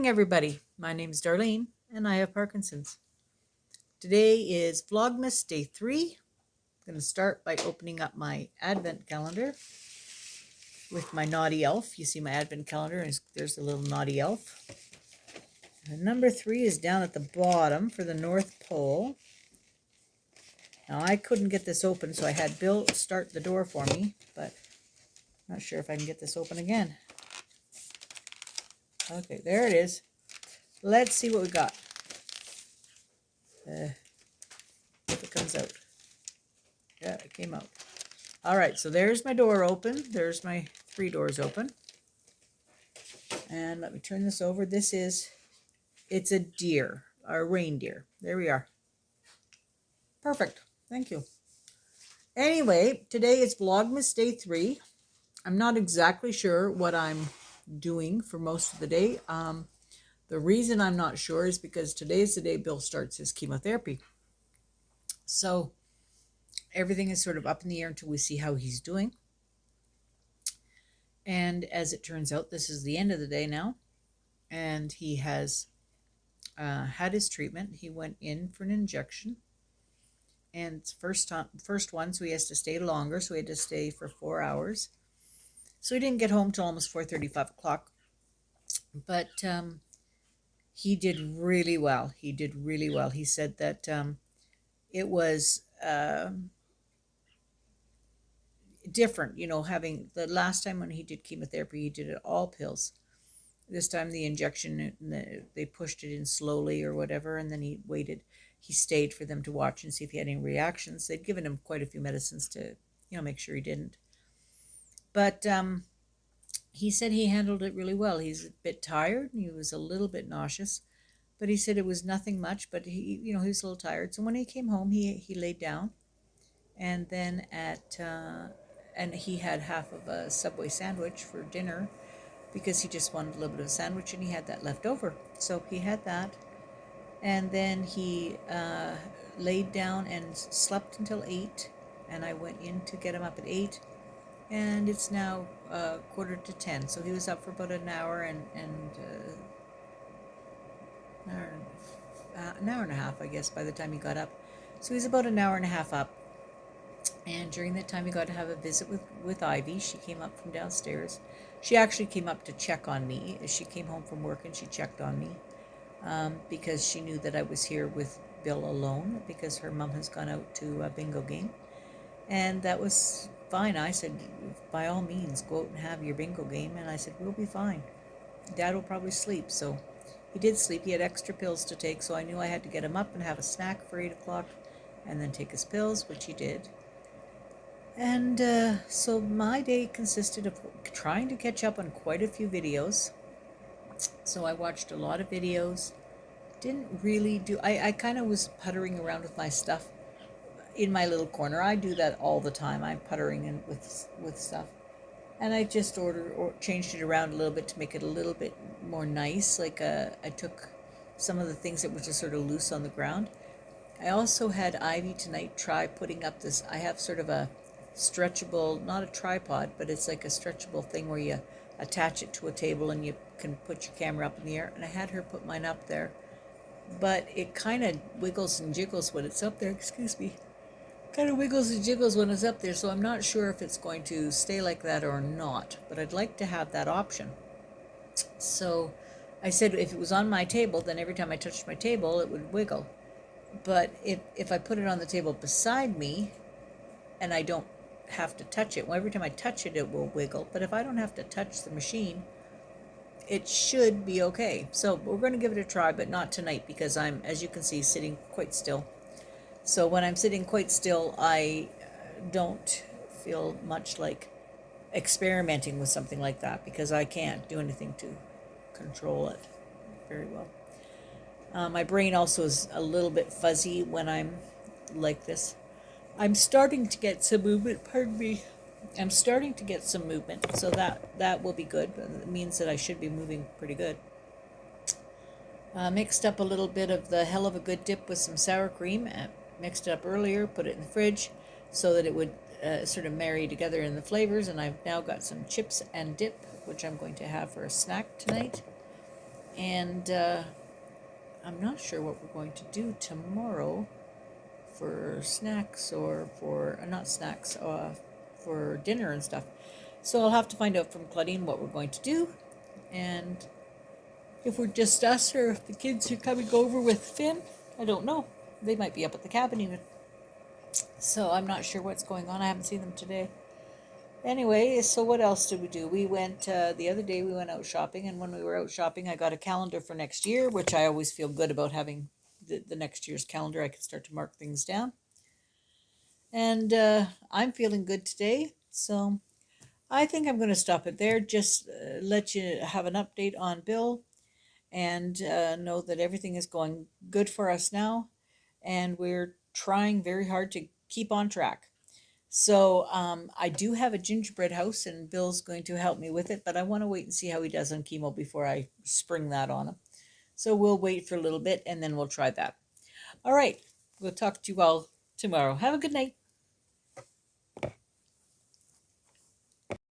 morning, everybody. My name is Darlene, and I have Parkinson's. Today is Vlogmas Day 3. I'm going to start by opening up my Advent calendar with my naughty elf. You see my Advent calendar, and there's a little naughty elf. And number 3 is down at the bottom for the North Pole. Now, I couldn't get this open, so I had Bill start the door for me, but I'm not sure if I can get this open again. Okay, there it is. Let's see what we got. If it comes out. Yeah, it came out. All right, so there's my door open. There's my 3 doors open. And let me turn this over. It's a deer, a reindeer. There we are. Perfect. Thank you. Anyway, today is Vlogmas Day 3. I'm not exactly sure what I'm doing for most of the day. The reason I'm not sure is because today's the day Bill starts his chemotherapy. So everything is sort of up in the air until we see how he's doing. And as it turns out, this is the end of the day now. And he has had his treatment. He went in for an injection. And it's first one, so he has to stay longer. So he had to stay for 4 hours. So he didn't get home till almost 4:30, 5 o'clock. But he did really well. He did really well. He said that it was different, having the last time when he did chemotherapy, he did it all pills. This time the injection, they pushed it in slowly or whatever, and then he waited. He stayed for them to watch and see if he had any reactions. They'd given him quite a few medicines to, make sure he didn't. But he said he handled it really well. He's a bit tired, and he was a little bit nauseous, but he said it was nothing much, but he was a little tired. So when he came home, he laid down, and then and he had half of a Subway sandwich for dinner because he just wanted a little bit of a sandwich, and he had that left over. So he had that, and then he laid down and slept until 8, and I went in to get him up at 8, and it's now 9:45. So he was up for about an hour and an hour and a half, I guess, by the time he got up. So he's about an hour and a half up. And during that time, he got to have a visit with Ivy. She came up from downstairs. She actually came up to check on me. She came home from work and she checked on me because she knew that I was here with Bill alone because her mom has gone out to a bingo game. And that was fine. I said, by all means, go out and have your bingo game. And I said, we'll be fine. Dad will probably sleep. So he did sleep. He had extra pills to take, so I knew I had to get him up and have a snack for 8 o'clock and then take his pills, which he did. And so my day consisted of trying to catch up on quite a few videos. So I watched a lot of videos. Didn't really do... I kind of was puttering around with my stuff in my little corner. I do that all the time. I'm puttering in with stuff. And I just changed it around a little bit to make it a little bit more nice. Like I took some of the things that were just sort of loose on the ground. I also had Ivy tonight try putting up this... I have sort of a stretchable, not a tripod, but it's like a stretchable thing where you attach it to a table and you can put your camera up in the air. And I had her put mine up there. But it kind of wiggles and jiggles when it's up there. Excuse me. Kind of wiggles and jiggles when it's up there, so I'm not sure if it's going to stay like that or not, but I'd like to have that option. So I said if it was on my table, then every time I touched my table, it would wiggle. But if I put it on the table beside me and I don't have to touch it, well, every time I touch it, it will wiggle. But if I don't have to touch the machine, it should be okay. So we're going to give it a try, but not tonight because I'm, as you can see, sitting quite still. So when I'm sitting quite still, I don't feel much like experimenting with something like that because I can't do anything to control it very well. My brain also is a little bit fuzzy when I'm like this. I'm starting to get some movement, pardon me. I'm starting to get some movement, so that will be good. It means that I should be moving pretty good. Mixed up a little bit of the hell of a good dip with some sour cream. Mixed it up earlier, put it in the fridge so that it would sort of marry together in the flavors. And I've now got some chips and dip, which I'm going to have for a snack tonight. And I'm not sure what we're going to do tomorrow for snacks or for not snacks, for dinner and stuff. So I'll have to find out from Claudine what we're going to do, and if we're just us or if the kids are coming over with Finn. I don't know. They might be up at the cabin even. So I'm not sure what's going on. I haven't seen them today. Anyway, so what else did we do? We went the other day. We went out shopping, and when we were out shopping, I got a calendar for next year, which I always feel good about having the next year's calendar. I can start to mark things down, and I'm feeling good today. So I think I'm going to stop it there. Just let you have an update on Bill, and know that everything is going good for us now, and we're trying very hard to keep on track. So I do have a gingerbread house, and Bill's going to help me with it, but I want to wait and see how he does on chemo before I spring that on him. So we'll wait for a little bit, and then we'll try that. All right, we'll talk to you all tomorrow. Have a good night.